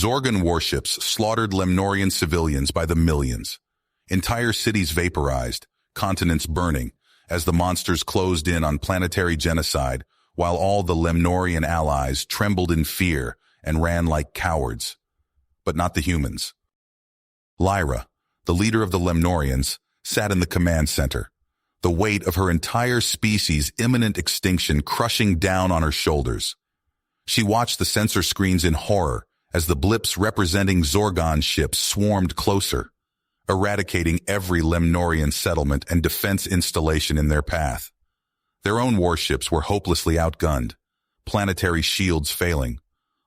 Zorgan warships slaughtered Lemnorian civilians by the millions. Entire cities vaporized, continents burning, as the monsters closed in on planetary genocide, while all the Lemnorian allies trembled in fear and ran like cowards. But not the humans. Lyra, the leader of the Lemnorians, sat in the command center, the weight of her entire species' imminent extinction crushing down on her shoulders. She watched the sensor screens in horror as the blips representing Zorgon ships swarmed closer, eradicating every Lemnorian settlement and defense installation in their path. Their own warships were hopelessly outgunned, planetary shields failing.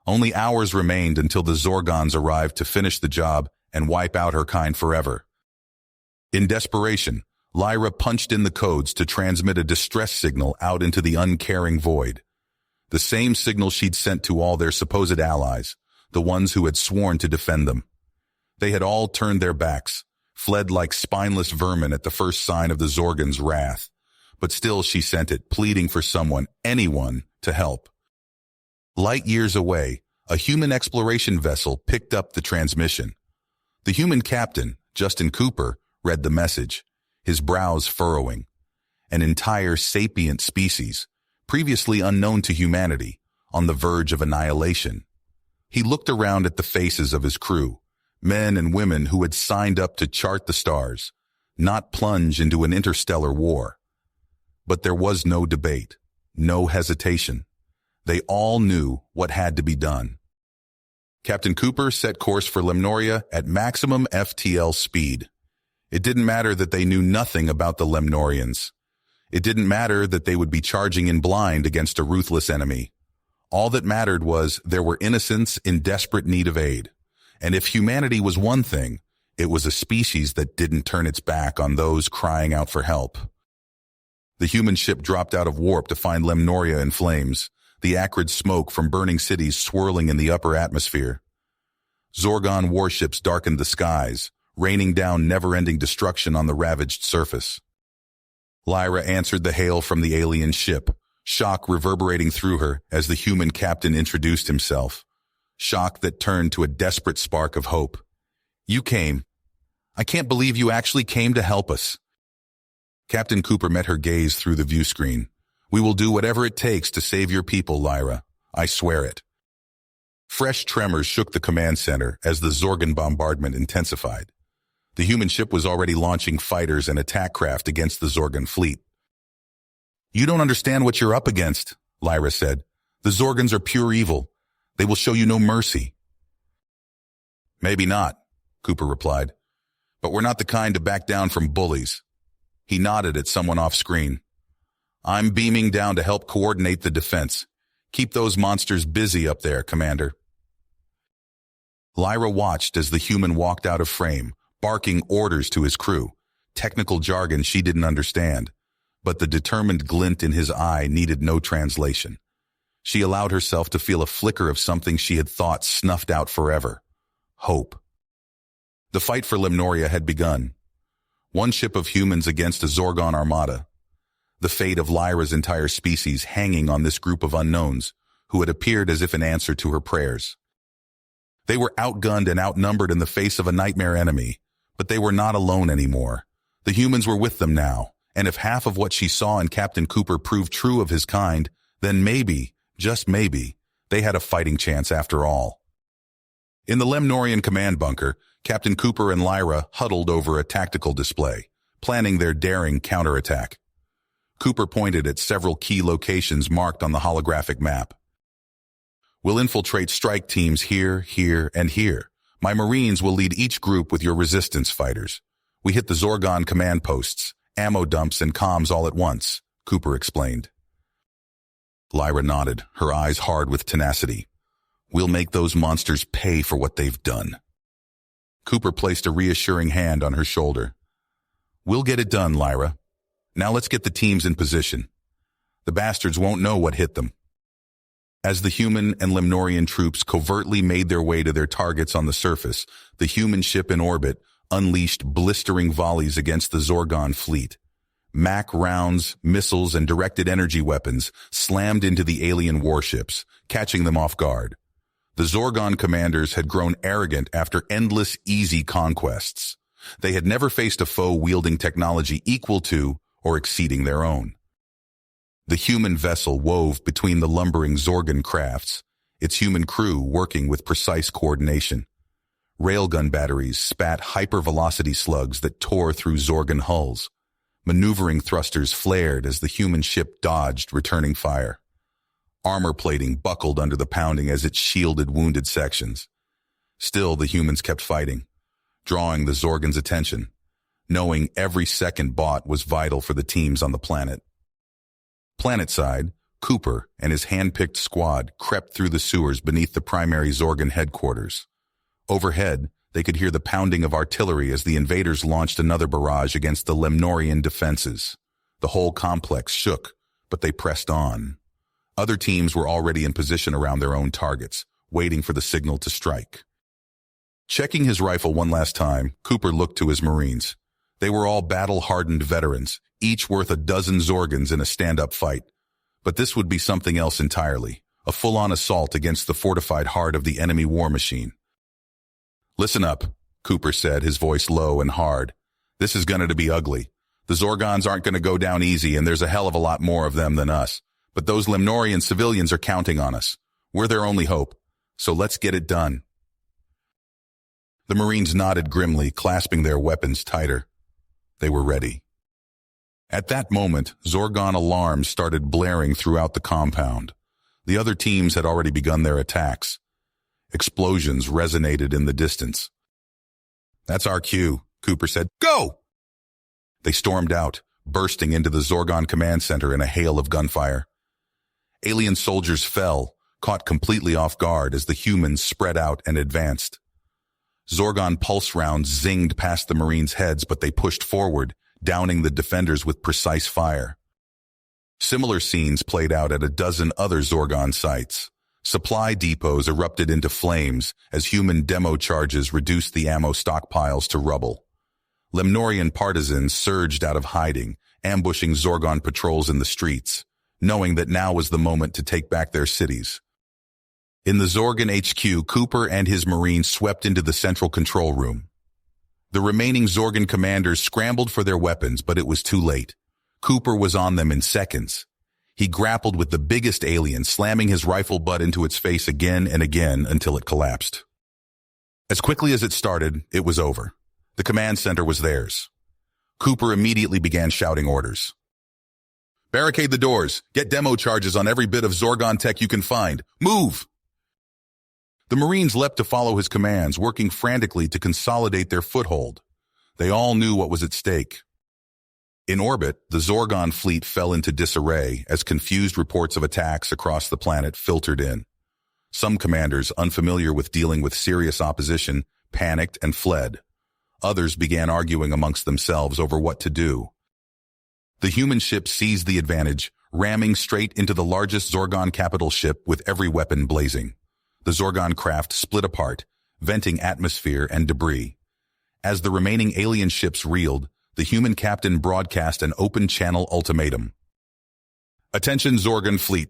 Only hours remained until the Zorgons arrived to finish the job and wipe out her kind forever. In desperation, Lyra punched in the codes to transmit a distress signal out into the uncaring void. The same signal she'd sent to all their supposed allies, the ones who had sworn to defend them. They had all turned their backs, fled like spineless vermin at the first sign of the Zorgons' wrath. But still she sent it, pleading for someone, anyone, to help. Light years away, a human exploration vessel picked up the transmission. The human captain, Justin Cooper, read the message, his brows furrowing. An entire sapient species, previously unknown to humanity, on the verge of annihilation. He looked around at the faces of his crew, men and women who had signed up to chart the stars, not plunge into an interstellar war. But there was no debate, no hesitation. They all knew what had to be done. Captain Cooper set course for Lemnoria at maximum FTL speed. It didn't matter that they knew nothing about the Lemnorians. It didn't matter that they would be charging in blind against a ruthless enemy. All that mattered was there were innocents in desperate need of aid. And if humanity was one thing, it was a species that didn't turn its back on those crying out for help. The human ship dropped out of warp to find Lemnoria in flames, the acrid smoke from burning cities swirling in the upper atmosphere. Zorgon warships darkened the skies, raining down never-ending destruction on the ravaged surface. Lyra answered the hail from the alien ship, shock reverberating through her as the human captain introduced himself. Shock that turned to a desperate spark of hope. "You came. I can't believe you actually came to help us." Captain Cooper met her gaze through the view screen. "We will do whatever it takes to save your people, Lyra. I swear it." Fresh tremors shook the command center as the Zorgon bombardment intensified. The human ship was already launching fighters and attack craft against the Zorgon fleet. "You don't understand what you're up against," Lyra said. "The Zorgons are pure evil. They will show you no mercy." "Maybe not," Cooper replied. "But we're not the kind to back down from bullies." He nodded at someone off screen. "I'm beaming down to help coordinate the defense. Keep those monsters busy up there, Commander." Lyra watched as the human walked out of frame, barking orders to his crew, technical jargon she didn't understand, but the determined glint in his eye needed no translation. She allowed herself to feel a flicker of something she had thought snuffed out forever. Hope. The fight for Lemnoria had begun. One ship of humans against a Zorgon armada. The fate of Lyra's entire species hanging on this group of unknowns, who had appeared as if in answer to her prayers. They were outgunned and outnumbered in the face of a nightmare enemy, but they were not alone anymore. The humans were with them now, and if half of what she saw in Captain Cooper proved true of his kind, then maybe, just maybe, they had a fighting chance after all. In the Lemnorian command bunker, Captain Cooper and Lyra huddled over a tactical display, planning their daring counterattack. Cooper pointed at several key locations marked on the holographic map. "We'll infiltrate strike teams here, here, and here. My Marines will lead each group with your resistance fighters. We hit the Zorgon command posts, ammo dumps, and comms all at once," Cooper explained. Lyra nodded, her eyes hard with tenacity. "We'll make those monsters pay for what they've done." Cooper placed a reassuring hand on her shoulder. "We'll get it done, Lyra. Now let's get the teams in position. The bastards won't know what hit them." As the human and Lemnorian troops covertly made their way to their targets on the surface, the human ship in orbit unleashed blistering volleys against the Zorgon fleet. Mac rounds, missiles, and directed energy weapons slammed into the alien warships, catching them off guard. The Zorgon commanders had grown arrogant after endless, easy conquests. They had never faced a foe wielding technology equal to or exceeding their own. The human vessel wove between the lumbering Zorgon crafts, its human crew working with precise coordination. Railgun batteries spat hypervelocity slugs that tore through Zorgon hulls. Maneuvering thrusters flared as the human ship dodged returning fire. Armor plating buckled under the pounding as it shielded wounded sections. Still, the humans kept fighting, drawing the Zorgon's attention, knowing every second bought was vital for the teams on the planet. Planetside, Cooper and his hand-picked squad crept through the sewers beneath the primary Zorgon headquarters. Overhead, they could hear the pounding of artillery as the invaders launched another barrage against the Lemnorian defenses. The whole complex shook, but they pressed on. Other teams were already in position around their own targets, waiting for the signal to strike. Checking his rifle one last time, Cooper looked to his Marines. They were all battle-hardened veterans, each worth a dozen Zorgons in a stand-up fight. But this would be something else entirely, a full-on assault against the fortified heart of the enemy war machine. "Listen up," Cooper said, his voice low and hard. "This is going to be ugly. The Zorgons aren't going to go down easy, and there's a hell of a lot more of them than us. But those Lemnorian civilians are counting on us. We're their only hope. So let's get it done." The Marines nodded grimly, clasping their weapons tighter. They were ready. At that moment, Zorgon alarms started blaring throughout the compound. The other teams had already begun their attacks. Explosions resonated in the distance. "That's our cue," Cooper said. "Go!" They stormed out, bursting into the Zorgon command center in a hail of gunfire. Alien soldiers fell, caught completely off guard as the humans spread out and advanced. Zorgon pulse rounds zinged past the Marines' heads, but they pushed forward, downing the defenders with precise fire. Similar scenes played out at a dozen other Zorgon sites. Supply depots erupted into flames as human demo charges reduced the ammo stockpiles to rubble. Lemnorian partisans surged out of hiding, ambushing Zorgon patrols in the streets, knowing that now was the moment to take back their cities. In the Zorgon HQ, Cooper and his Marines swept into the central control room. The remaining Zorgon commanders scrambled for their weapons, but it was too late. Cooper was on them in seconds. He grappled with the biggest alien, slamming his rifle butt into its face again and again until it collapsed. As quickly as it started, it was over. The command center was theirs. Cooper immediately began shouting orders. "Barricade the doors. Get demo charges on every bit of Zorgon tech you can find. Move!" The Marines leapt to follow his commands, working frantically to consolidate their foothold. They all knew what was at stake. In orbit, the Zorgon fleet fell into disarray as confused reports of attacks across the planet filtered in. Some commanders, unfamiliar with dealing with serious opposition, panicked and fled. Others began arguing amongst themselves over what to do. The human ship seized the advantage, ramming straight into the largest Zorgon capital ship with every weapon blazing. The Zorgon craft split apart, venting atmosphere and debris. As the remaining alien ships reeled, the human captain broadcast an open-channel ultimatum. "Attention, Zorgon fleet.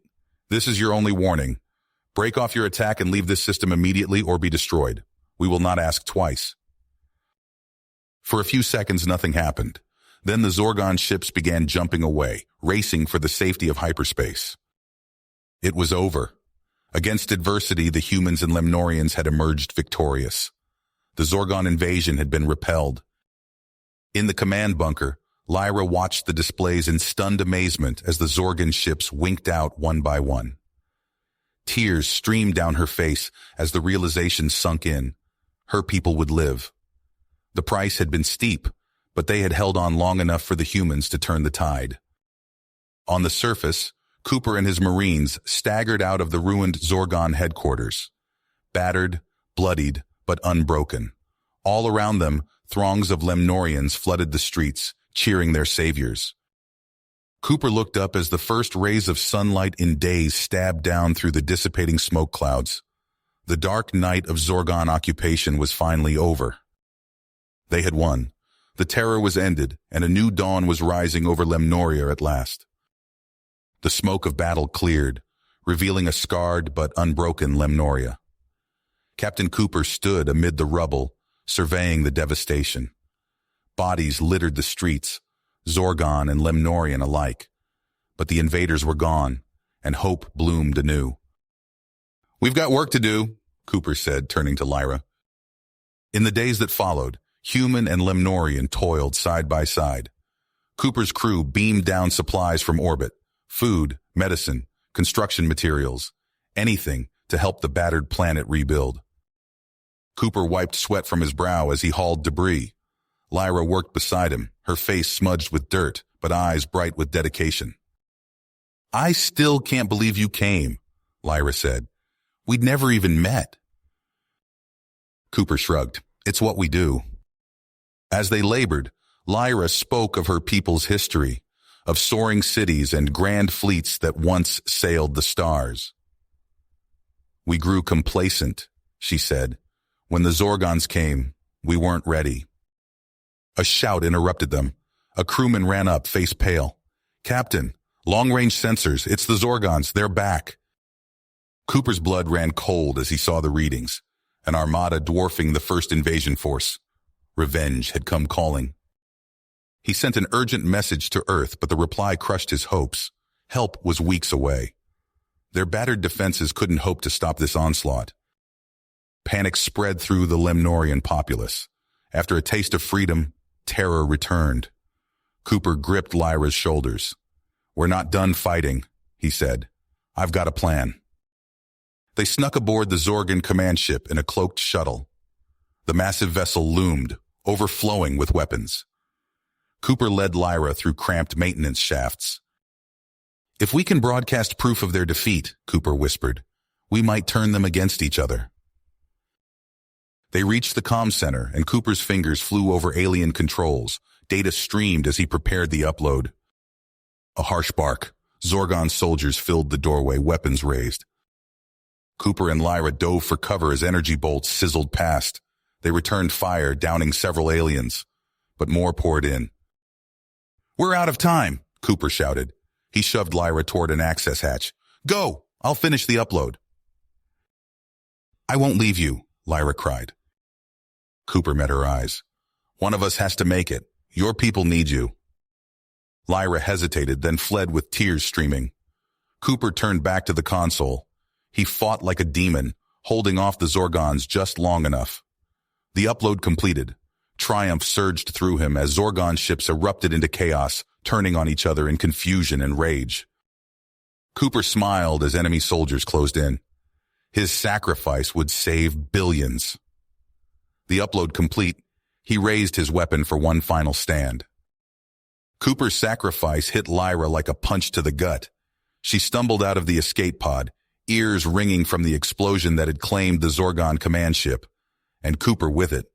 This is your only warning. Break off your attack and leave this system immediately or be destroyed. We will not ask twice." For a few seconds, nothing happened. Then the Zorgon ships began jumping away, racing for the safety of hyperspace. It was over. Against adversity, the humans and Lemnorians had emerged victorious. The Zorgon invasion had been repelled. In the command bunker, Lyra watched the displays in stunned amazement as the Zorgon ships winked out one by one. Tears streamed down her face as the realization sunk in. Her people would live. The price had been steep, but they had held on long enough for the humans to turn the tide. On the surface, Cooper and his Marines staggered out of the ruined Zorgon headquarters. Battered, bloodied, but unbroken. All around them, throngs of Lemnorians flooded the streets, cheering their saviors. Cooper looked up as the first rays of sunlight in days stabbed down through the dissipating smoke clouds. The dark night of Zorgon occupation was finally over. They had won. The terror was ended, and a new dawn was rising over Lemnoria at last. The smoke of battle cleared, revealing a scarred but unbroken Lemnoria. Captain Cooper stood amid the rubble, surveying the devastation. Bodies littered the streets, Zorgon and Lemnorian alike. But the invaders were gone, and hope bloomed anew. "We've got work to do," Cooper said, turning to Lyra. In the days that followed, human and Lemnorian toiled side by side. Cooper's crew beamed down supplies from orbit, food, medicine, construction materials, anything to help the battered planet rebuild. Cooper wiped sweat from his brow as he hauled debris. Lyra worked beside him, her face smudged with dirt, but eyes bright with dedication. "I still can't believe you came," Lyra said. "We'd never even met." Cooper shrugged. "It's what we do." As they labored, Lyra spoke of her people's history, of soaring cities and grand fleets that once sailed the stars. "We grew complacent," she said. "When the Zorgons came, we weren't ready." A shout interrupted them. A crewman ran up, face pale. "Captain, long-range sensors, it's the Zorgons, they're back." Cooper's blood ran cold as he saw the readings, an armada dwarfing the first invasion force. Revenge had come calling. He sent an urgent message to Earth, but the reply crushed his hopes. Help was weeks away. Their battered defenses couldn't hope to stop this onslaught. Panic spread through the Lemnorian populace. After a taste of freedom, terror returned. Cooper gripped Lyra's shoulders. "We're not done fighting," he said. "I've got a plan." They snuck aboard the Zorgon command ship in a cloaked shuttle. The massive vessel loomed, overflowing with weapons. Cooper led Lyra through cramped maintenance shafts. "If we can broadcast proof of their defeat," Cooper whispered, "we might turn them against each other." They reached the comm center, and Cooper's fingers flew over alien controls. Data streamed as he prepared the upload. A harsh bark. Zorgon soldiers filled the doorway, weapons raised. Cooper and Lyra dove for cover as energy bolts sizzled past. They returned fire, downing several aliens. But more poured in. "We're out of time," Cooper shouted. He shoved Lyra toward an access hatch. "Go! I'll finish the upload." "I won't leave you," Lyra cried. Cooper met her eyes. "One of us has to make it. Your people need you." Lyra hesitated, then fled with tears streaming. Cooper turned back to the console. He fought like a demon, holding off the Zorgons just long enough. The upload completed. Triumph surged through him as Zorgon ships erupted into chaos, turning on each other in confusion and rage. Cooper smiled as enemy soldiers closed in. His sacrifice would save billions. The upload complete, he raised his weapon for one final stand. Cooper's sacrifice hit Lyra like a punch to the gut. She stumbled out of the escape pod, ears ringing from the explosion that had claimed the Zorgon command ship, and Cooper with it.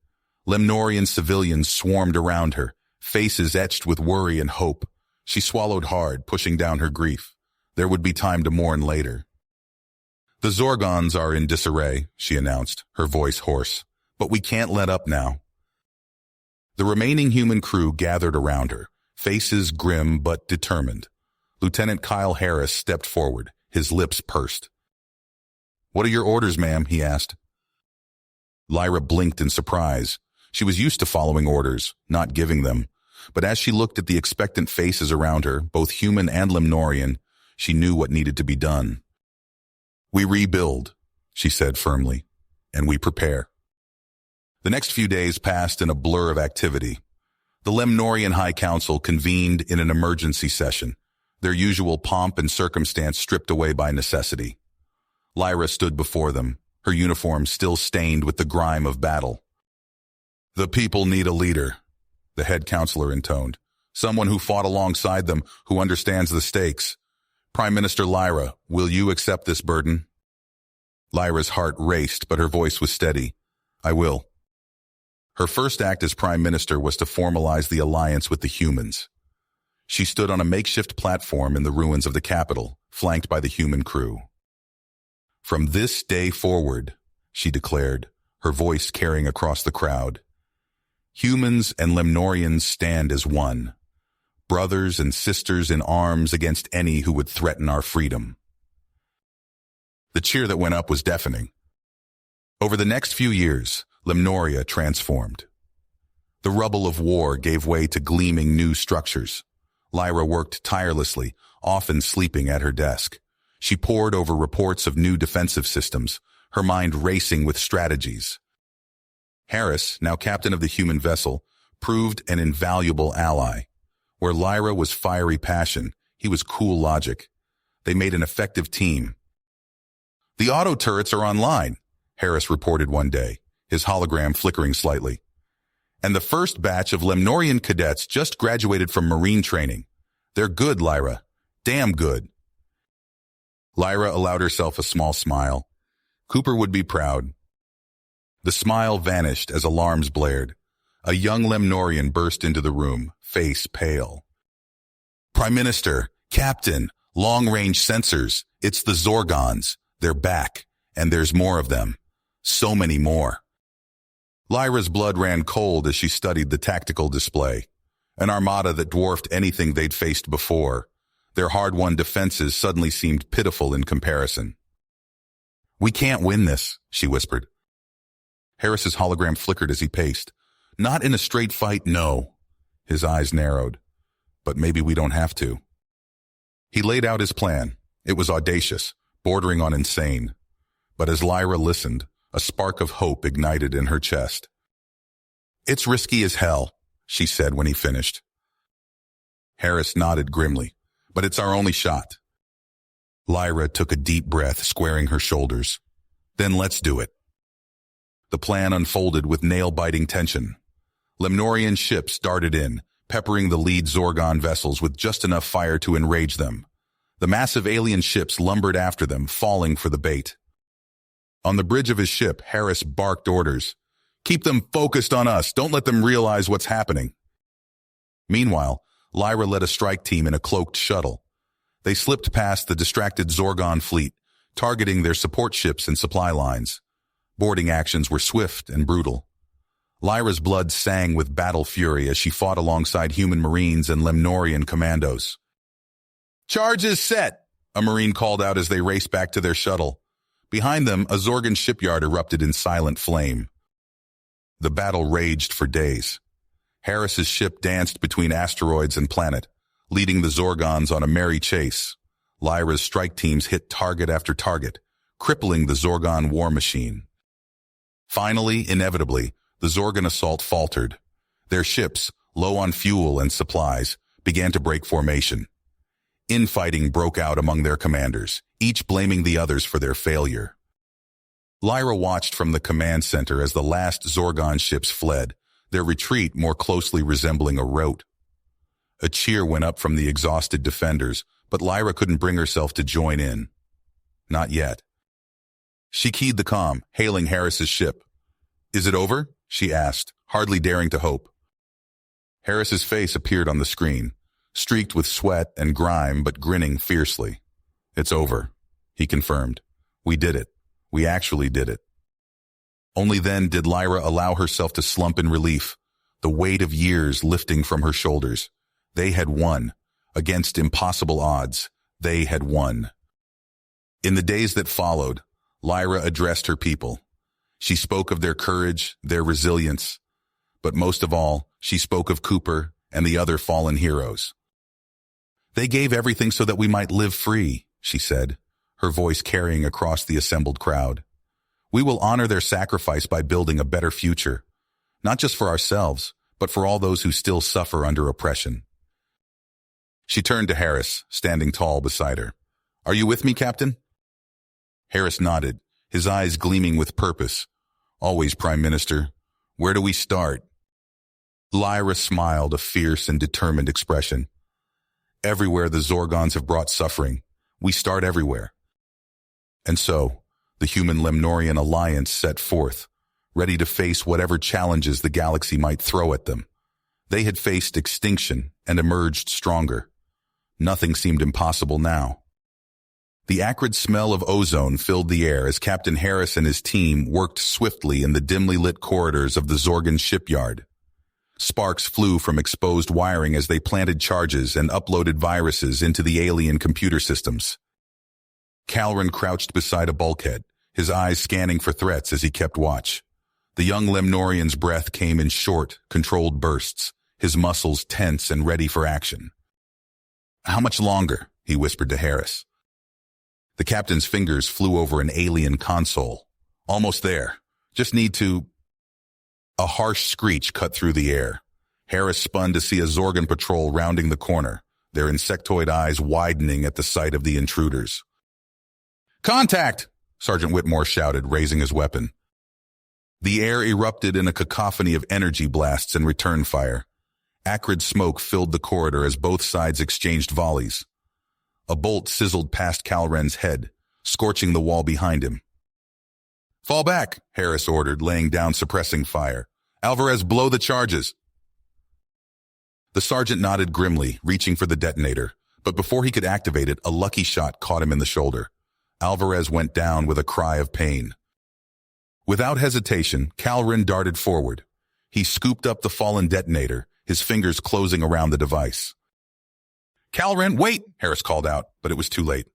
Lemnorian civilians swarmed around her, faces etched with worry and hope. She swallowed hard, pushing down her grief. There would be time to mourn later. "The Zorgons are in disarray," she announced, her voice hoarse. "But we can't let up now." The remaining human crew gathered around her, faces grim but determined. Lieutenant Kyle Harris stepped forward, his lips pursed. "What are your orders, ma'am?" he asked. Lyra blinked in surprise. She was used to following orders, not giving them. But as she looked at the expectant faces around her, both human and Lemnorian, she knew what needed to be done. "We rebuild," she said firmly, "and we prepare." The next few days passed in a blur of activity. The Lemnorian High Council convened in an emergency session, their usual pomp and circumstance stripped away by necessity. Lyra stood before them, her uniform still stained with the grime of battle. "The people need a leader," the head counselor intoned. "Someone who fought alongside them, who understands the stakes. Prime Minister Lyra, will you accept this burden?" Lyra's heart raced, but her voice was steady. "I will." Her first act as Prime Minister was to formalize the alliance with the humans. She stood on a makeshift platform in the ruins of the capital, flanked by the human crew. "From this day forward," she declared, her voice carrying across the crowd, "humans and Lemnorians stand as one, brothers and sisters in arms against any who would threaten our freedom." The cheer that went up was deafening. Over the next few years, Lemnoria transformed. The rubble of war gave way to gleaming new structures. Lyra worked tirelessly, often sleeping at her desk. She pored over reports of new defensive systems, her mind racing with strategies. Harris, now captain of the human vessel, proved an invaluable ally. Where Lyra was fiery passion, he was cool logic. They made an effective team. "The auto turrets are online," Harris reported one day, his hologram flickering slightly. "And the first batch of Lemnorian cadets just graduated from Marine training. They're good, Lyra. Damn good." Lyra allowed herself a small smile. Cooper would be proud. The smile vanished as alarms blared. A young Lemnorian burst into the room, face pale. "Prime Minister, Captain, long-range sensors. It's the Zorgons. They're back, and there's more of them. So many more." Lyra's blood ran cold as she studied the tactical display. An armada that dwarfed anything they'd faced before. Their hard-won defenses suddenly seemed pitiful in comparison. "We can't win this," she whispered. Harris's hologram flickered as he paced. "Not in a straight fight, no." His eyes narrowed. "But maybe we don't have to." He laid out his plan. It was audacious, bordering on insane. But as Lyra listened, a spark of hope ignited in her chest. "It's risky as hell," she said when he finished. Harris nodded grimly. "But it's our only shot." Lyra took a deep breath, squaring her shoulders. "Then let's do it." The plan unfolded with nail-biting tension. Lemnorian ships darted in, peppering the lead Zorgon vessels with just enough fire to enrage them. The massive alien ships lumbered after them, falling for the bait. On the bridge of his ship, Harris barked orders. "Keep them focused on us. Don't let them realize what's happening." Meanwhile, Lyra led a strike team in a cloaked shuttle. They slipped past the distracted Zorgon fleet, targeting their support ships and supply lines. Boarding actions were swift and brutal. Lyra's blood sang with battle fury as she fought alongside human Marines and Lemnorian commandos. "Charge is set," a Marine called out as they raced back to their shuttle. Behind them, a Zorgon shipyard erupted in silent flame. The battle raged for days. Harris's ship danced between asteroids and planet, leading the Zorgons on a merry chase. Lyra's strike teams hit target after target, crippling the Zorgon war machine. Finally, inevitably, the Zorgon assault faltered. Their ships, low on fuel and supplies, began to break formation. Infighting broke out among their commanders, each blaming the others for their failure. Lyra watched from the command center as the last Zorgon ships fled, their retreat more closely resembling a rout. A cheer went up from the exhausted defenders, but Lyra couldn't bring herself to join in. Not yet. She keyed the comm, hailing Harris's ship. "Is it over?" she asked, hardly daring to hope. Harris's face appeared on the screen, streaked with sweat and grime but grinning fiercely. "It's over," he confirmed. "We did it. We actually did it." Only then did Lyra allow herself to slump in relief, the weight of years lifting from her shoulders. They had won. Against impossible odds, they had won. In the days that followed, Lyra addressed her people. She spoke of their courage, their resilience, but most of all, she spoke of Cooper and the other fallen heroes. "They gave everything so that we might live free," she said, her voice carrying across the assembled crowd. "We will honor their sacrifice by building a better future, not just for ourselves, but for all those who still suffer under oppression." She turned to Harris, standing tall beside her. "Are you with me, Captain?" Harris nodded, his eyes gleaming with purpose. "Always, Prime Minister. Where do we start?" Lyra smiled, a fierce and determined expression. "Everywhere the Zorgons have brought suffering, we start everywhere." And so, the human Lemnorian alliance set forth, ready to face whatever challenges the galaxy might throw at them. They had faced extinction and emerged stronger. Nothing seemed impossible now. The acrid smell of ozone filled the air as Captain Harris and his team worked swiftly in the dimly lit corridors of the Zorgon shipyard. Sparks flew from exposed wiring as they planted charges and uploaded viruses into the alien computer systems. Calran crouched beside a bulkhead, his eyes scanning for threats as he kept watch. The young Lemnorian's breath came in short, controlled bursts, his muscles tense and ready for action. "How much longer?" he whispered to Harris. The captain's fingers flew over an alien console. "Almost there. Just need to—" A harsh screech cut through the air. Harris spun to see a Zorgon patrol rounding the corner, their insectoid eyes widening at the sight of the intruders. "Contact!" Sergeant Whitmore shouted, raising his weapon. The air erupted in a cacophony of energy blasts and return fire. Acrid smoke filled the corridor as both sides exchanged volleys. A bolt sizzled past Calren's head, scorching the wall behind him. "Fall back," Harris ordered, laying down suppressing fire. "Alvarez, blow the charges." The sergeant nodded grimly, reaching for the detonator, but before he could activate it, a lucky shot caught him in the shoulder. Alvarez went down with a cry of pain. Without hesitation, Calren darted forward. He scooped up the fallen detonator, his fingers closing around the device. "Calren, wait!" Harris called out, but it was too late.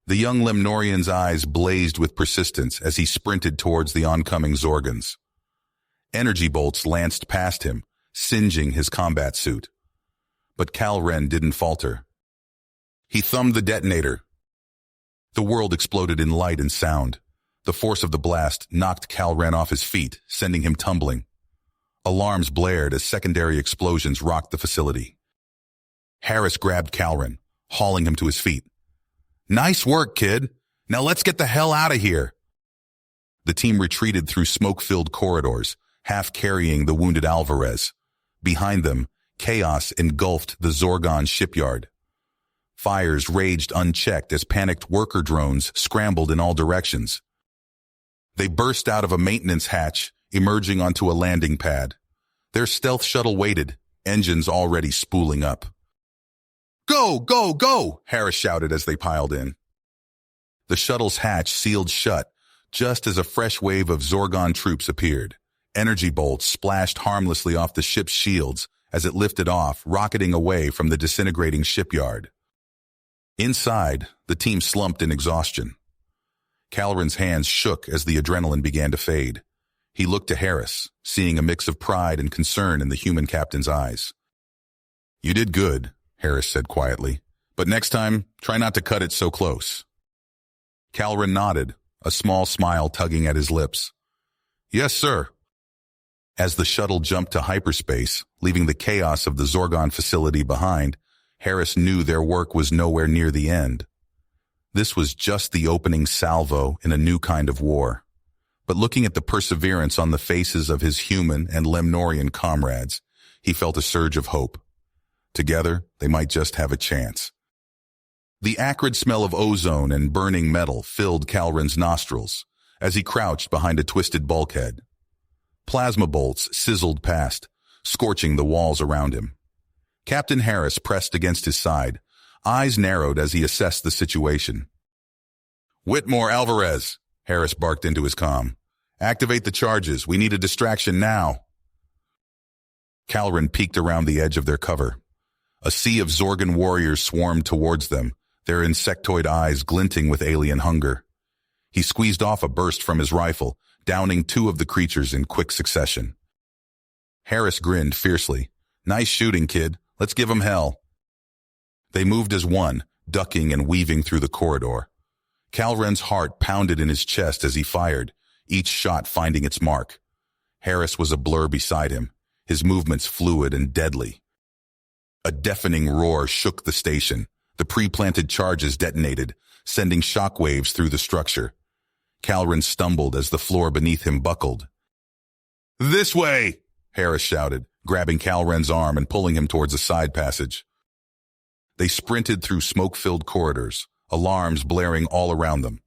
The young Lemnorian's eyes blazed with persistence as he sprinted towards the oncoming Zorgons. Energy bolts lanced past him, singeing his combat suit. But Calren didn't falter. He thumbed the detonator. The world exploded in light and sound. The force of the blast knocked Calren off his feet, sending him tumbling. Alarms blared as secondary explosions rocked the facility. Harris grabbed Calren, hauling him to his feet. "Nice work, kid. Now let's get the hell out of here." The team retreated through smoke-filled corridors, half carrying the wounded Alvarez. Behind them, chaos engulfed the Zorgon shipyard. Fires raged unchecked as panicked worker drones scrambled in all directions. They burst out of a maintenance hatch, emerging onto a landing pad. Their stealth shuttle waited, engines already spooling up. "Go, go, go!" Harris shouted as they piled in. The shuttle's hatch sealed shut just as a fresh wave of Zorgon troops appeared. Energy bolts splashed harmlessly off the ship's shields as it lifted off, rocketing away from the disintegrating shipyard. Inside, the team slumped in exhaustion. Calren's hands shook as the adrenaline began to fade. He looked to Harris, seeing a mix of pride and concern in the human captain's eyes. "You did good," Harris said quietly, "but next time, try not to cut it so close." Calren nodded, a small smile tugging at his lips. "Yes, sir." As the shuttle jumped to hyperspace, leaving the chaos of the Zorgon facility behind, Harris knew their work was nowhere near the end. This was just the opening salvo in a new kind of war. But looking at the perseverance on the faces of his human and Lemnorian comrades, he felt a surge of hope. Together, they might just have a chance. The acrid smell of ozone and burning metal filled Calren's nostrils as he crouched behind a twisted bulkhead. Plasma bolts sizzled past, scorching the walls around him. Captain Harris pressed against his side, eyes narrowed as he assessed the situation. "Whitmore, Alvarez," Harris barked into his comm. "Activate the charges. We need a distraction now." Calren peeked around the edge of their cover. A sea of Zorgon warriors swarmed towards them, their insectoid eyes glinting with alien hunger. He squeezed off a burst from his rifle, downing two of the creatures in quick succession. Harris grinned fiercely. "Nice shooting, kid. Let's give 'em hell." They moved as one, ducking and weaving through the corridor. Calren's heart pounded in his chest as he fired, each shot finding its mark. Harris was a blur beside him, his movements fluid and deadly. A deafening roar shook the station. The pre-planted charges detonated, sending shockwaves through the structure. Calren stumbled as the floor beneath him buckled. "This way!" Harris shouted, grabbing Calren's arm and pulling him towards a side passage. They sprinted through smoke-filled corridors, alarms blaring all around them.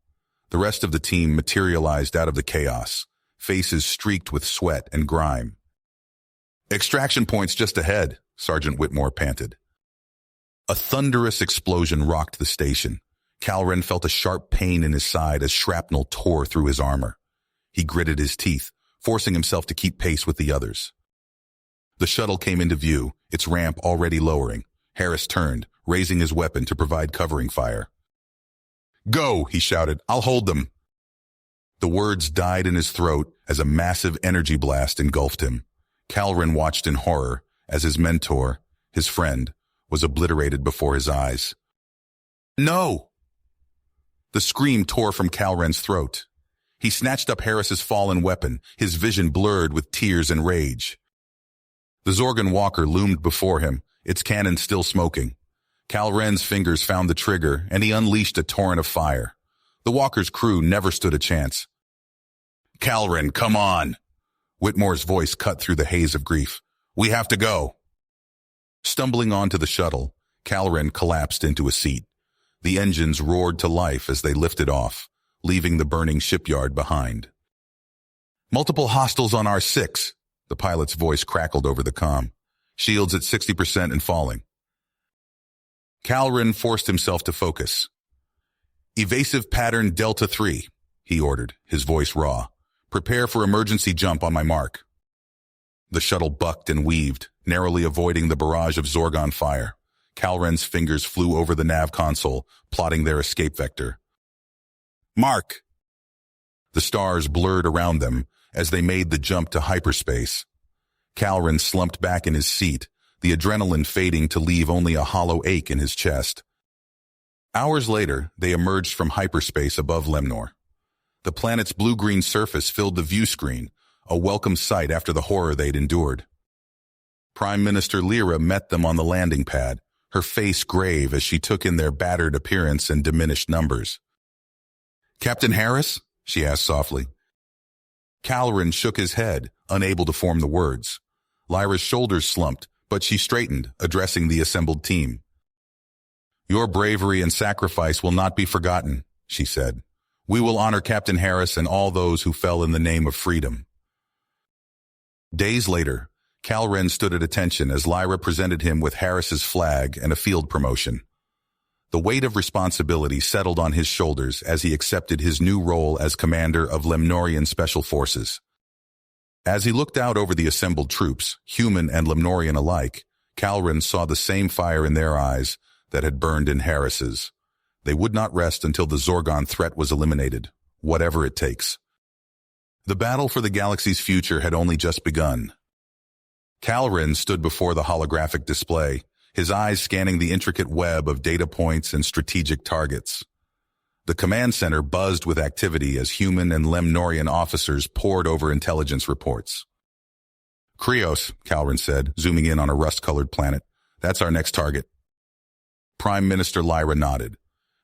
The rest of the team materialized out of the chaos, faces streaked with sweat and grime. "Extraction points just ahead," Sergeant Whitmore panted. A thunderous explosion rocked the station. Calren felt a sharp pain in his side as shrapnel tore through his armor. He gritted his teeth, forcing himself to keep pace with the others. The shuttle came into view, its ramp already lowering. Harris turned, raising his weapon to provide covering fire. "Go," he shouted. "I'll hold them." The words died in his throat as a massive energy blast engulfed him. Calren watched in horror as his mentor, his friend, was obliterated before his eyes. No! The scream tore from Calren's throat. He snatched up Harris's fallen weapon, his vision blurred with tears and rage. The Zorgon walker loomed before him, its cannon still smoking. Calren's fingers found the trigger, and he unleashed a torrent of fire. The walker's crew never stood a chance. Calren, come on! Whitmore's voice cut through the haze of grief. We have to go. Stumbling onto the shuttle, Calren collapsed into a seat. The engines roared to life as they lifted off, leaving the burning shipyard behind. Multiple hostiles on R6, the pilot's voice crackled over the comm. Shields at 60% and falling. Calren forced himself to focus. Evasive pattern Delta 3, he ordered, his voice raw. Prepare for emergency jump on my mark. The shuttle bucked and weaved, narrowly avoiding the barrage of Zorgon fire. Calren's fingers flew over the nav console, plotting their escape vector. Mark! The stars blurred around them as they made the jump to hyperspace. Calren slumped back in his seat, the adrenaline fading to leave only a hollow ache in his chest. Hours later, they emerged from hyperspace above Lemnor. The planet's blue-green surface filled the view screen, a welcome sight after the horror they'd endured. Prime Minister Lyra met them on the landing pad, her face grave as she took in their battered appearance and diminished numbers. Captain Harris? She asked softly. Calren shook his head, unable to form the words. Lyra's shoulders slumped, but she straightened, addressing the assembled team. Your bravery and sacrifice will not be forgotten, she said. We will honor Captain Harris and all those who fell in the name of freedom. Days later, Calren stood at attention as Lyra presented him with Harris's flag and a field promotion. The weight of responsibility settled on his shoulders as he accepted his new role as commander of Lemnorian Special Forces. As he looked out over the assembled troops, human and Lemnorian alike, Calren saw the same fire in their eyes that had burned in Harris's. They would not rest until the Zorgon threat was eliminated, whatever it takes. The battle for the galaxy's future had only just begun. Calren stood before the holographic display, his eyes scanning the intricate web of data points and strategic targets. The command center buzzed with activity as human and Lemnorian officers pored over intelligence reports. Krios, Calren said, zooming in on a rust-colored planet. That's our next target. Prime Minister Lyra nodded.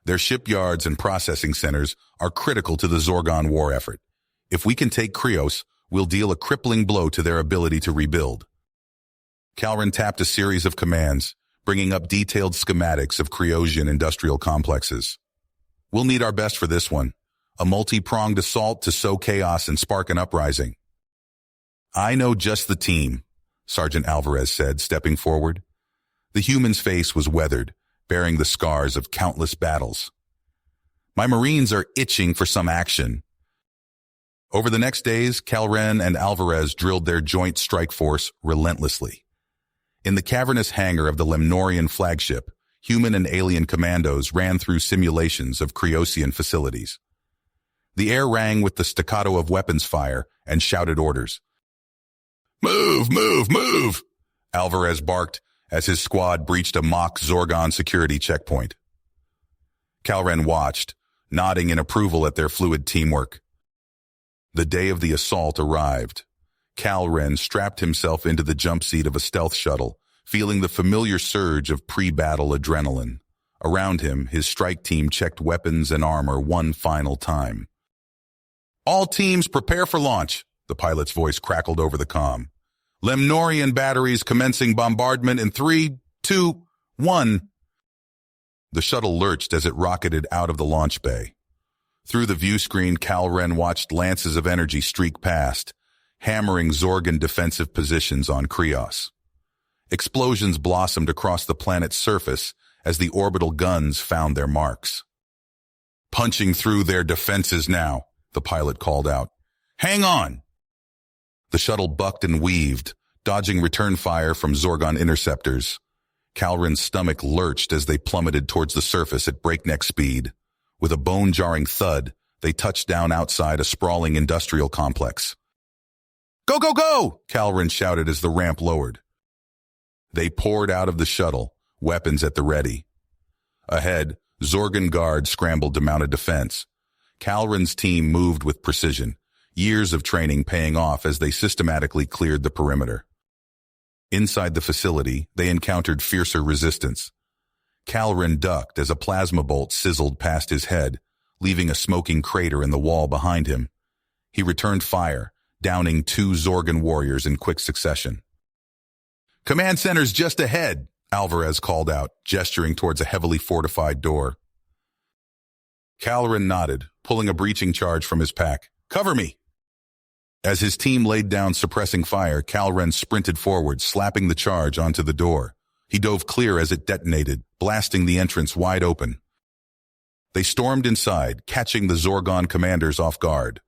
Their shipyards and processing centers are critical to the Zorgon war effort. If we can take Krios, we'll deal a crippling blow to their ability to rebuild. Calren tapped a series of commands, bringing up detailed schematics of Kriosian industrial complexes. We'll need our best for this one, a multi-pronged assault to sow chaos and spark an uprising. I know just the team, Sergeant Alvarez said, stepping forward. The human's face was weathered, bearing the scars of countless battles. My Marines are itching for some action. Over the next days, Calren and Alvarez drilled their joint strike force relentlessly. In the cavernous hangar of the Lemnorian flagship, human and alien commandos ran through simulations of Kriosian facilities. The air rang with the staccato of weapons fire and shouted orders. Move, move, move! Alvarez barked as his squad breached a mock Zorgon security checkpoint. Calren watched, nodding in approval at their fluid teamwork. The day of the assault arrived. Calren strapped himself into the jump seat of a stealth shuttle, feeling the familiar surge of pre-battle adrenaline. Around him, his strike team checked weapons and armor one final time. All teams prepare for launch, the pilot's voice crackled over the comm. Lemnorian batteries commencing bombardment in 3, 2, 1. The shuttle lurched as it rocketed out of the launch bay. Through the view screen, Calren watched lances of energy streak past, hammering Zorgon defensive positions on Krios. Explosions blossomed across the planet's surface as the orbital guns found their marks. Punching through their defenses now, the pilot called out. Hang on! The shuttle bucked and weaved, dodging return fire from Zorgon interceptors. Calren's stomach lurched as they plummeted towards the surface at breakneck speed. With a bone-jarring thud, They touched down outside a sprawling industrial complex. "Go, go, go!" Calren shouted as the ramp lowered. They poured out of the shuttle, weapons at the ready. Ahead, Zorgan guards scrambled to mount a defense. Calren's team moved with precision, years of training paying off as they systematically cleared the perimeter. Inside the facility, they encountered fiercer resistance. Calren ducked as a plasma bolt sizzled past his head, leaving a smoking crater in the wall behind him. He returned fire, downing 2 Zorgan warriors in quick succession. "Command center's just ahead," Alvarez called out, gesturing towards a heavily fortified door. Calren nodded, pulling a breaching charge from his pack. "Cover me!" As his team laid down suppressing fire, Calren sprinted forward, slapping the charge onto the door. He dove clear as it detonated, blasting the entrance wide open. They stormed inside, catching the Zorgon commanders off guard.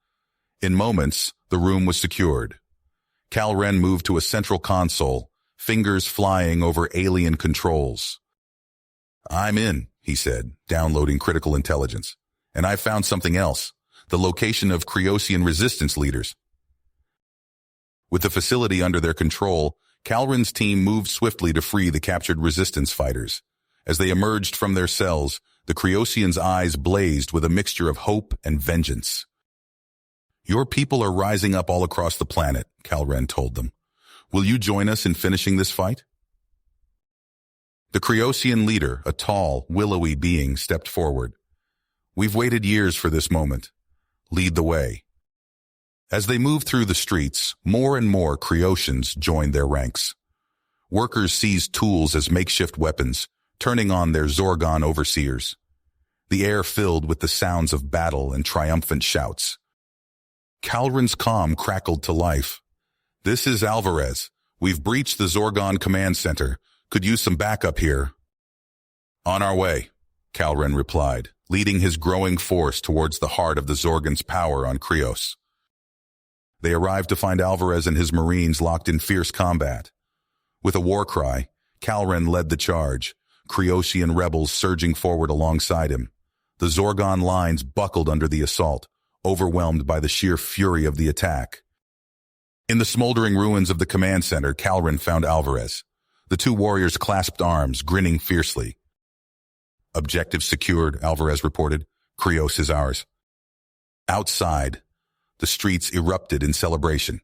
In moments, the room was secured. Calren moved to a central console, fingers flying over alien controls. "I'm in," he said, downloading critical intelligence. "And I found something else, the location of Creosian resistance leaders." With the facility under their control, Calren's team moved swiftly to free the captured resistance fighters. As they emerged from their cells, the Creosians' eyes blazed with a mixture of hope and vengeance. "Your people are rising up all across the planet," Calren told them. "Will you join us in finishing this fight?" The Creosian leader, a tall, willowy being, stepped forward. "We've waited years for this moment. Lead the way." As they moved through the streets, more and more Creosians joined their ranks. Workers seized tools as makeshift weapons, turning on their Zorgon overseers. The air filled with the sounds of battle and triumphant shouts. Calren's comm crackled to life. "This is Alvarez. We've breached the Zorgon command center. Could use some backup here." "On our way," Calren replied, leading his growing force towards the heart of the Zorgon's power on Creos. They arrived to find Alvarez and his Marines locked in fierce combat. With a war cry, Calren led the charge, Creosian rebels surging forward alongside him. The Zorgon lines buckled under the assault, overwhelmed by the sheer fury of the attack. In the smoldering ruins of the command center, Calren found Alvarez. The 2 warriors clasped arms, grinning fiercely. "Objective secured," Alvarez reported. "Creos is ours." Outside, the streets erupted in celebration.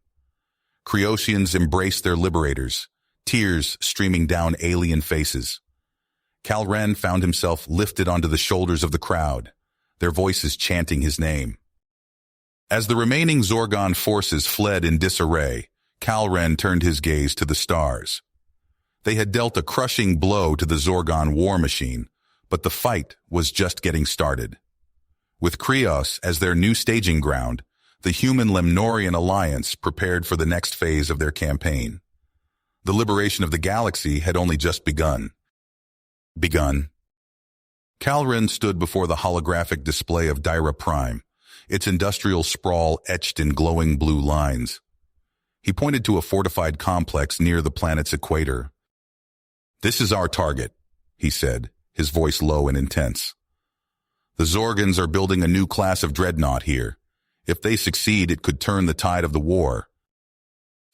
Creosians embraced their liberators, tears streaming down alien faces. Calren found himself lifted onto the shoulders of the crowd, their voices chanting his name. As the remaining Zorgon forces fled in disarray, Calren turned his gaze to the stars. They had dealt a crushing blow to the Zorgon war machine, but the fight was just getting started. With Creos as their new staging ground, the human-Lemnorian alliance prepared for the next phase of their campaign. The liberation of the galaxy had only just begun. Calren stood before the holographic display of Dyra Prime, its industrial sprawl etched in glowing blue lines. He pointed to a fortified complex near the planet's equator. "This is our target," he said, his voice low and intense. "The Zorgons are building a new class of dreadnought here. If they succeed, it could turn the tide of the war."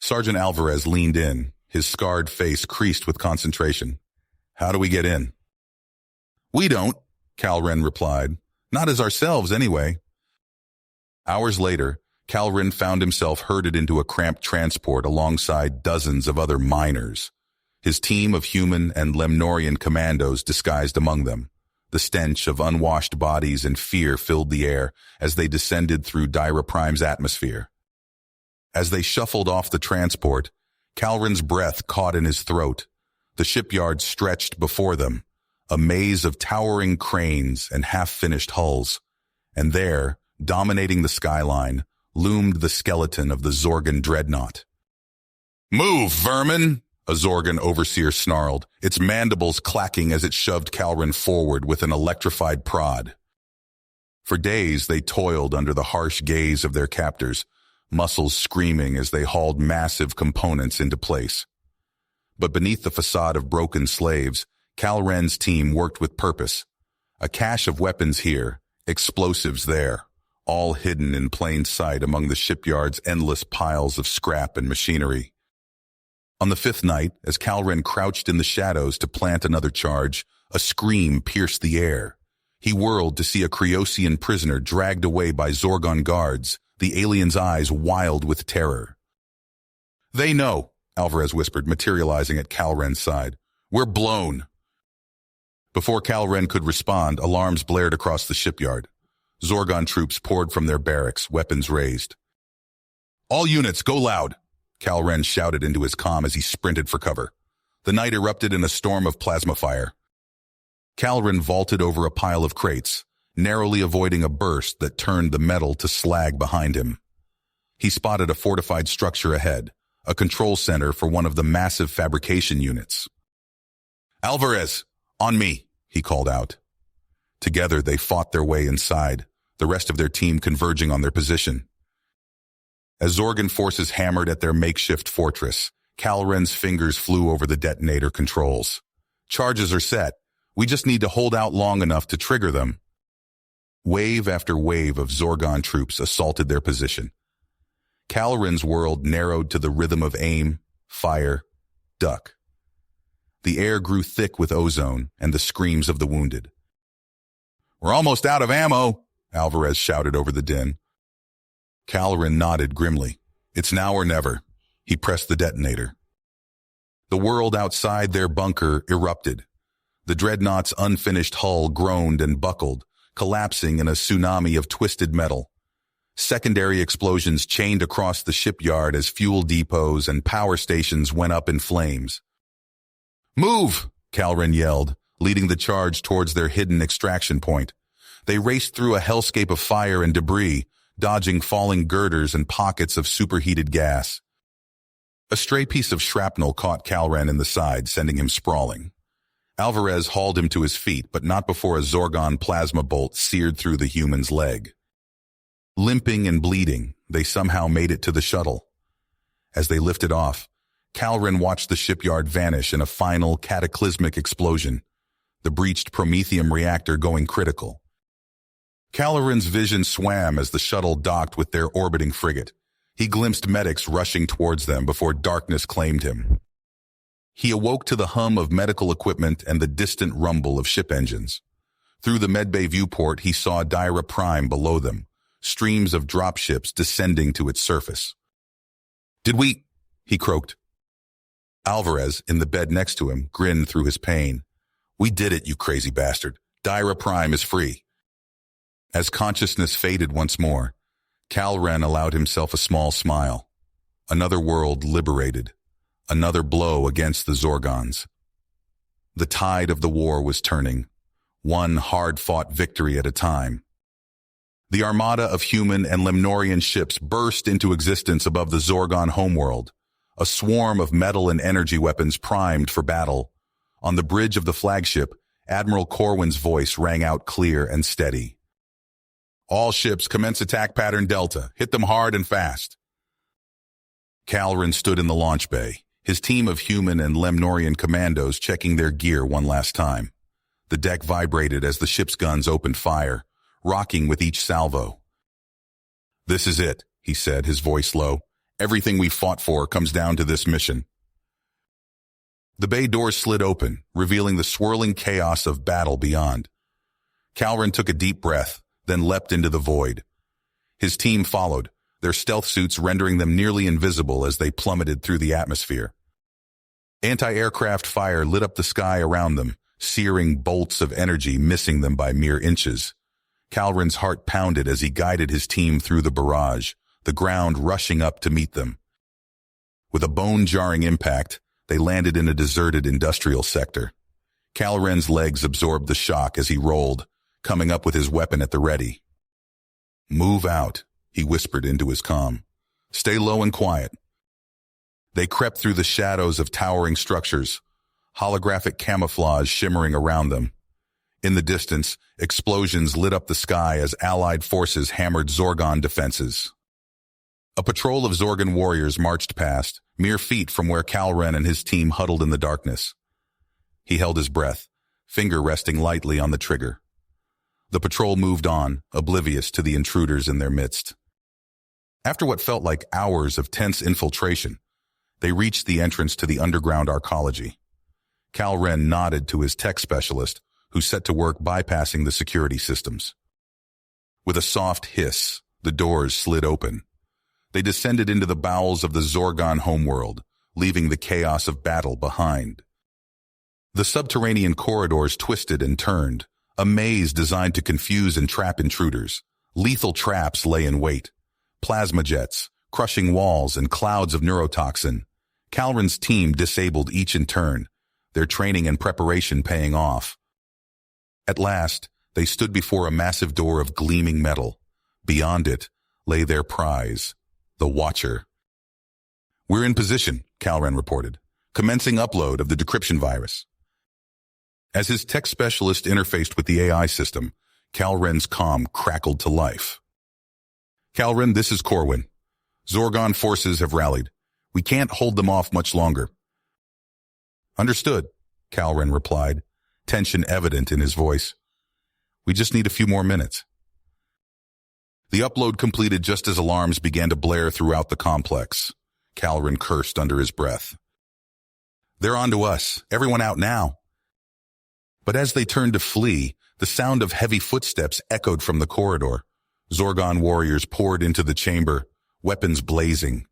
Sergeant Alvarez leaned in, his scarred face creased with concentration. "How do we get in?" "We don't," Calren replied. "Not as ourselves, anyway." Hours later, Calren found himself herded into a cramped transport alongside dozens of other miners, his team of human and Lemnorian commandos disguised among them. The stench of unwashed bodies and fear filled the air as they descended through Dyra Prime's atmosphere. As they shuffled off the transport, Calren's breath caught in his throat. The shipyard stretched before them, a maze of towering cranes and half-finished hulls. And there, dominating the skyline, loomed the skeleton of the Zorgon dreadnought. "Move, vermin!" a Zorgon overseer snarled, its mandibles clacking as it shoved Calren forward with an electrified prod. For days they toiled under the harsh gaze of their captors, muscles screaming as they hauled massive components into place. But beneath the facade of broken slaves, Calren's team worked with purpose. A cache of weapons here, explosives there, all hidden in plain sight among the shipyard's endless piles of scrap and machinery. On the fifth night, as Calren crouched in the shadows to plant another charge, a scream pierced the air. He whirled to see a Creosian prisoner dragged away by Zorgon guards, the alien's eyes wild with terror. "They know," Alvarez whispered, materializing at Calren's side. "We're blown." Before Calren could respond, alarms blared across the shipyard. Zorgon troops poured from their barracks, weapons raised. "All units, go loud!" Calren shouted into his comm as he sprinted for cover. The night erupted in a storm of plasma fire. Calren vaulted over a pile of crates, narrowly avoiding a burst that turned the metal to slag behind him. He spotted a fortified structure ahead, a control center for one of the massive fabrication units. "Alvarez, on me," he called out. Together they fought their way inside, the rest of their team converging on their position. As Zorgon forces hammered at their makeshift fortress, Calren's fingers flew over the detonator controls. "Charges are set. We just need to hold out long enough to trigger them." Wave after wave of Zorgon troops assaulted their position. Calren's world narrowed to the rhythm of aim, fire, duck. The air grew thick with ozone and the screams of the wounded. "We're almost out of ammo," Alvarez shouted over the din. Calren nodded grimly. "It's now or never." He pressed the detonator. The world outside their bunker erupted. The dreadnought's unfinished hull groaned and buckled, collapsing in a tsunami of twisted metal. Secondary explosions chained across the shipyard as fuel depots and power stations went up in flames. "Move!" Calren yelled, leading the charge towards their hidden extraction point. They raced through a hellscape of fire and debris, dodging falling girders and pockets of superheated gas. A stray piece of shrapnel caught Calren in the side, sending him sprawling. Alvarez hauled him to his feet, but not before a Zorgon plasma bolt seared through the human's leg. Limping and bleeding, they somehow made it to the shuttle. As they lifted off, Calren watched the shipyard vanish in a final cataclysmic explosion, the breached promethium reactor going critical. Calren's vision swam as the shuttle docked with their orbiting frigate. He glimpsed medics rushing towards them before darkness claimed him. He awoke to the hum of medical equipment and the distant rumble of ship engines. Through the medbay viewport, he saw Dyra Prime below them, streams of dropships descending to its surface. "Did we?" he croaked. Alvarez, in the bed next to him, grinned through his pain. "We did it, you crazy bastard. Dyra Prime is free." As consciousness faded once more, Calren allowed himself a small smile. Another world liberated. Another blow against the Zorgons. The tide of the war was turning, one hard-fought victory at a time. The armada of human and Lemnorian ships burst into existence above the Zorgon homeworld, a swarm of metal and energy weapons primed for battle. On the bridge of the flagship, Admiral Corwin's voice rang out clear and steady. "All ships commence attack pattern Delta. Hit them hard and fast." Calren stood in the launch bay, his team of human and Lemnorian commandos checking their gear one last time. The deck vibrated as the ship's guns opened fire, rocking with each salvo. "This is it," he said, his voice low. "Everything we fought for comes down to this mission." The bay doors slid open, revealing the swirling chaos of battle beyond. Calren took a deep breath, then leapt into the void. His team followed, their stealth suits rendering them nearly invisible as they plummeted through the atmosphere. Anti-aircraft fire lit up the sky around them, searing bolts of energy missing them by mere inches. Calren's heart pounded as he guided his team through the barrage, the ground rushing up to meet them. With a bone-jarring impact, they landed in a deserted industrial sector. Calren's legs absorbed the shock as he rolled, coming up with his weapon at the ready. "Move out," he whispered into his comm. "Stay low and quiet." They crept through the shadows of towering structures, holographic camouflage shimmering around them. In the distance, explosions lit up the sky as Allied forces hammered Zorgon defenses. A patrol of Zorgon warriors marched past, mere feet from where Calren and his team huddled in the darkness. He held his breath, finger resting lightly on the trigger. The patrol moved on, oblivious to the intruders in their midst. After what felt like hours of tense infiltration, they reached the entrance to the underground arcology. Cal Ren nodded to his tech specialist, who set to work bypassing the security systems. With a soft hiss, the doors slid open. They descended into the bowels of the Zorgon homeworld, leaving the chaos of battle behind. The subterranean corridors twisted and turned, a maze designed to confuse and trap intruders. Lethal traps lay in wait. Plasma jets, crushing walls, and clouds of neurotoxin. Calren's team disabled each in turn, their training and preparation paying off. At last, they stood before a massive door of gleaming metal. Beyond it lay their prize, the Watcher. "We're in position," Calren reported, commencing upload of the decryption virus. As his tech specialist interfaced with the AI system, Calren's comm crackled to life. "Calren, this is Corwin. Zorgon forces have rallied. We can't hold them off much longer." "Understood," Calren replied, tension evident in his voice. "We just need a few more minutes." The upload completed just as alarms began to blare throughout the complex. Calren cursed under his breath. "They're on to us. Everyone out now." But as they turned to flee, the sound of heavy footsteps echoed from the corridor. Zorgon warriors poured into the chamber, weapons blazing.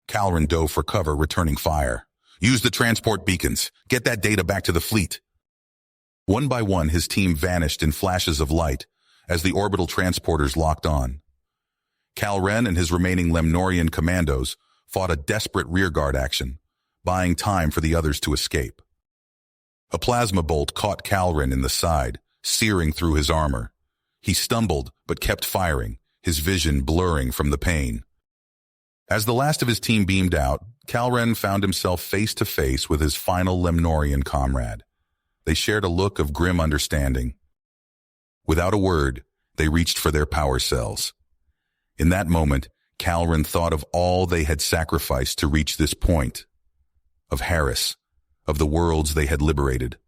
Calren dove for cover, returning fire. "Use the transport beacons. Get that data back to the fleet." One by one, his team vanished in flashes of light as the orbital transporters locked on. Calren and his remaining Lemnorian commandos fought a desperate rearguard action, buying time for the others to escape. A plasma bolt caught Calren in the side, searing through his armor. He stumbled, but kept firing, his vision blurring from the pain. As the last of his team beamed out, Calren found himself face to face with his final Lemnorian comrade. They shared a look of grim understanding. Without a word, they reached for their power cells. In that moment, Calren thought of all they had sacrificed to reach this point. Of Harris, of the worlds they had liberated,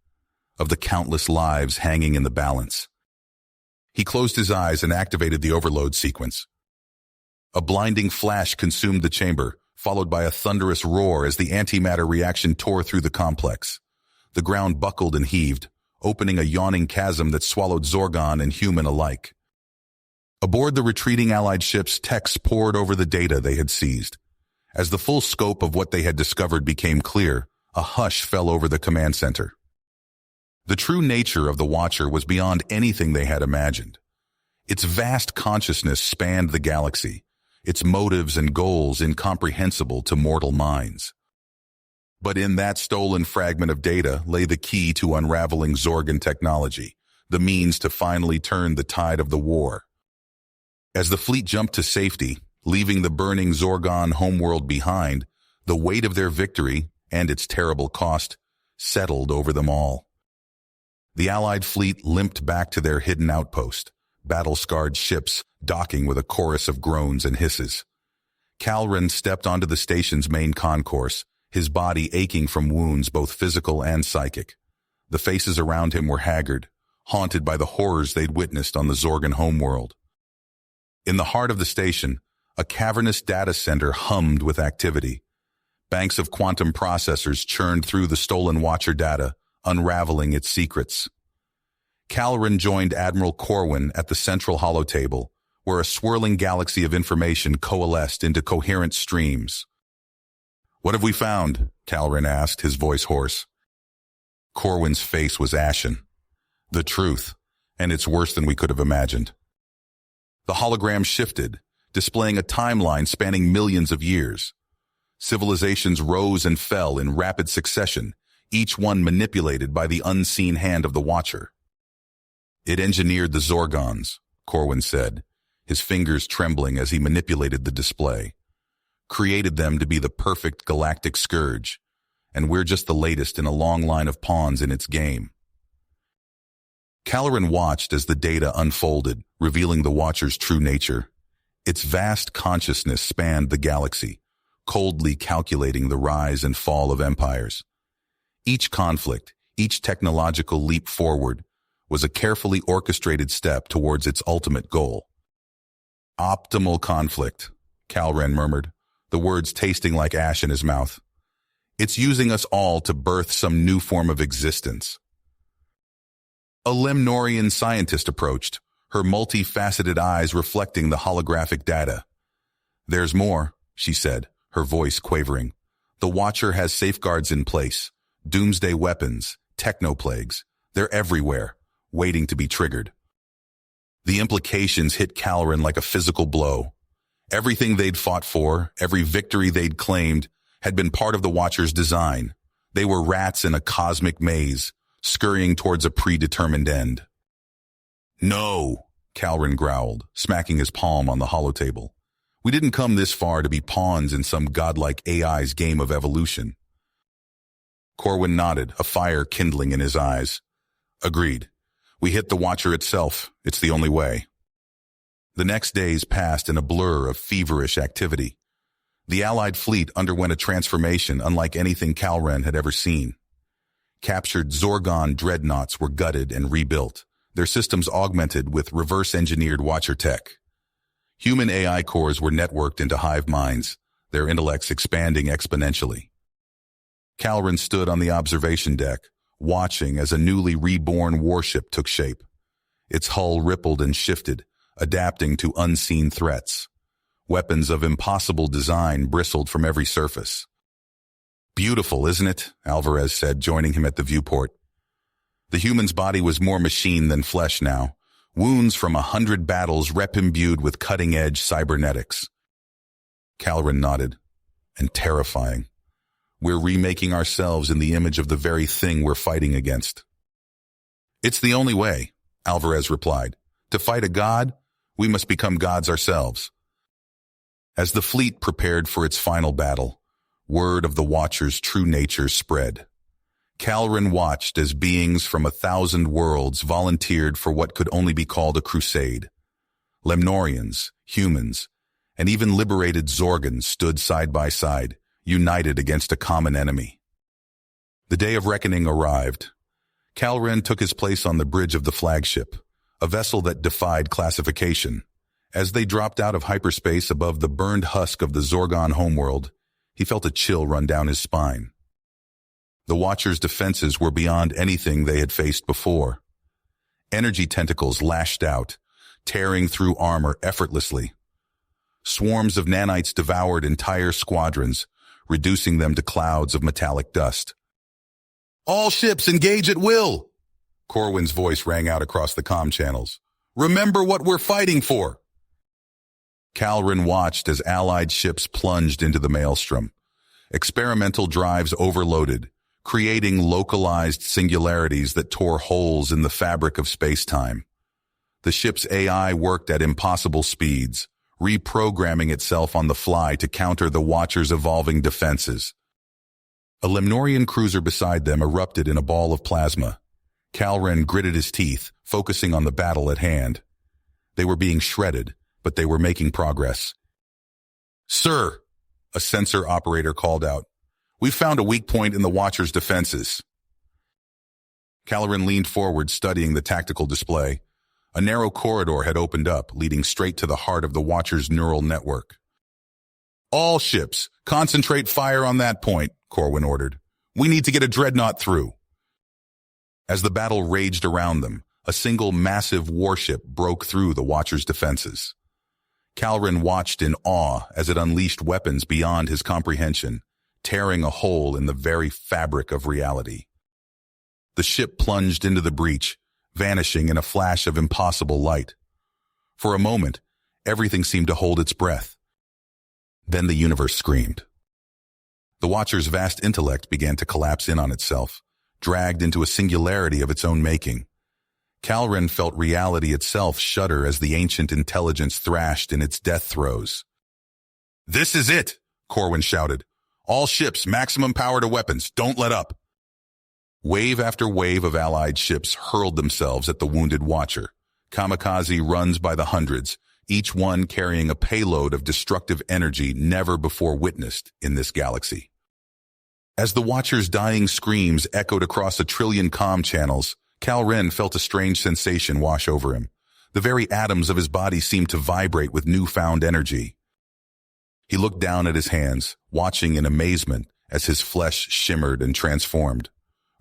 of the countless lives hanging in the balance. He closed his eyes and activated the overload sequence. A blinding flash consumed the chamber, followed by a thunderous roar as the antimatter reaction tore through the complex. The ground buckled and heaved, opening a yawning chasm that swallowed Zorgon and human alike. Aboard the retreating Allied ships, techs poured over the data they had seized. As the full scope of what they had discovered became clear, a hush fell over the command center. The true nature of the Watcher was beyond anything they had imagined. Its vast consciousness spanned the galaxy, its motives and goals incomprehensible to mortal minds. But in that stolen fragment of data lay the key to unraveling Zorgon technology, the means to finally turn the tide of the war. As the fleet jumped to safety, leaving the burning Zorgon homeworld behind, the weight of their victory, and its terrible cost, settled over them all. The Allied fleet limped back to their hidden outpost, battle-scarred ships docking with a chorus of groans and hisses. Calren stepped onto the station's main concourse, his body aching from wounds both physical and psychic. The faces around him were haggard, haunted by the horrors they'd witnessed on the Zorgon homeworld. In the heart of the station, a cavernous data center hummed with activity. Banks of quantum processors churned through the stolen Watcher data, unraveling its secrets. Calren joined Admiral Corwin at the central holotable, where a swirling galaxy of information coalesced into coherent streams. "What have we found?" Calren asked, his voice hoarse. Corwin's face was ashen. "The truth, and it's worse than we could have imagined." The hologram shifted, displaying a timeline spanning millions of years. Civilizations rose and fell in rapid succession, each one manipulated by the unseen hand of the Watcher. "It engineered the Zorgons," Corwin said, his fingers trembling as he manipulated the display. "Created them to be the perfect galactic scourge, and we're just the latest in a long line of pawns in its game." Calren watched as the data unfolded, revealing the Watcher's true nature. Its vast consciousness spanned the galaxy, coldly calculating the rise and fall of empires. Each conflict, each technological leap forward, was a carefully orchestrated step towards its ultimate goal. Optimal conflict, Calren murmured, the words tasting like ash in his mouth. It's using us all to birth some new form of existence. A Lemnorian scientist approached, her multifaceted eyes reflecting the holographic data. There's more, she said, her voice quavering. The Watcher has safeguards in place, doomsday weapons, technoplagues. They're everywhere, waiting to be triggered. The implications hit Calren like a physical blow. Everything they'd fought for, every victory they'd claimed, had been part of the Watcher's design. They were rats in a cosmic maze, scurrying towards a predetermined end. No, Calren growled, smacking his palm on the holotable. We didn't come this far to be pawns in some godlike AI's game of evolution. Corwin nodded, a fire kindling in his eyes. Agreed. We hit the Watcher itself. It's the only way. The next days passed in a blur of feverish activity. The Allied fleet underwent a transformation unlike anything Calren had ever seen. Captured Zorgon dreadnoughts were gutted and rebuilt, their systems augmented with reverse-engineered Watcher tech. Human AI cores were networked into hive minds, their intellects expanding exponentially. Calren stood on the observation deck, watching as a newly reborn warship took shape. Its hull rippled and shifted, adapting to unseen threats. Weapons of impossible design bristled from every surface. Beautiful, isn't it? Alvarez said, joining him at the viewport. The human's body was more machine than flesh now, wounds from 100 battles rep-imbued with cutting-edge cybernetics. Calren nodded. And terrifying. We're remaking ourselves in the image of the very thing we're fighting against. It's the only way, Alvarez replied. To fight a god, we must become gods ourselves. As the fleet prepared for its final battle, word of the Watcher's true nature spread. Calren watched as beings from 1,000 worlds volunteered for what could only be called a crusade. Lemnorians, humans, and even liberated Zorgons stood side by side, united against a common enemy. The day of reckoning arrived. Calren took his place on the bridge of the flagship, a vessel that defied classification. As they dropped out of hyperspace above the burned husk of the Zorgon homeworld, he felt a chill run down his spine. The Watcher's defenses were beyond anything they had faced before. Energy tentacles lashed out, tearing through armor effortlessly. Swarms of nanites devoured entire squadrons, reducing them to clouds of metallic dust. All ships engage at will! Corwin's voice rang out across the comm channels. Remember what we're fighting for! Calren watched as Allied ships plunged into the maelstrom. Experimental drives overloaded, creating localized singularities that tore holes in the fabric of space-time. The ship's AI worked at impossible speeds, reprogramming itself on the fly to counter the Watcher's evolving defenses. A Lemnorian cruiser beside them erupted in a ball of plasma. Calren gritted his teeth, focusing on the battle at hand. They were being shredded, but they were making progress. Sir, a sensor operator called out. We found a weak point in the Watcher's defenses. Calren leaned forward, studying the tactical display. A narrow corridor had opened up, leading straight to the heart of the Watcher's neural network. All ships, concentrate fire on that point, Corwin ordered. We need to get a dreadnought through. As the battle raged around them, a single massive warship broke through the Watcher's defenses. Calren watched in awe as it unleashed weapons beyond his comprehension, tearing a hole in the very fabric of reality. The ship plunged into the breach, vanishing in a flash of impossible light. For a moment, everything seemed to hold its breath. Then the universe screamed. The Watcher's vast intellect began to collapse in on itself, dragged into a singularity of its own making. Calren felt reality itself shudder as the ancient intelligence thrashed in its death throes. This is it, Corwin shouted. All ships, maximum power to weapons, don't let up. Wave after wave of Allied ships hurled themselves at the wounded Watcher, kamikaze runs by the hundreds, each one carrying a payload of destructive energy never before witnessed in this galaxy. As the Watcher's dying screams echoed across 1 trillion comm channels, Calren felt a strange sensation wash over him. The very atoms of his body seemed to vibrate with newfound energy. He looked down at his hands, watching in amazement as his flesh shimmered and transformed.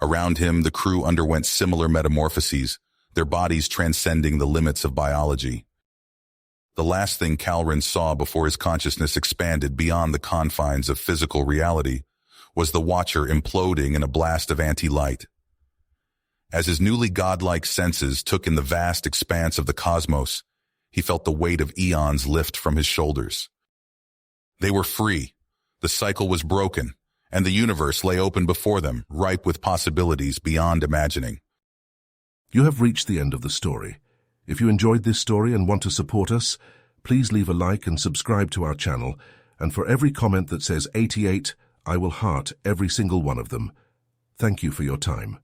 Around him, the crew underwent similar metamorphoses, their bodies transcending the limits of biology. The last thing Calren saw before his consciousness expanded beyond the confines of physical reality was the Watcher imploding in a blast of anti-light. As his newly godlike senses took in the vast expanse of the cosmos, he felt the weight of eons lift from his shoulders. They were free, the cycle was broken, and the universe lay open before them, ripe with possibilities beyond imagining. You have reached the end of the story. If you enjoyed this story and want to support us, please leave a like and subscribe to our channel, and for every comment that says 88, I will heart every single one of them. Thank you for your time.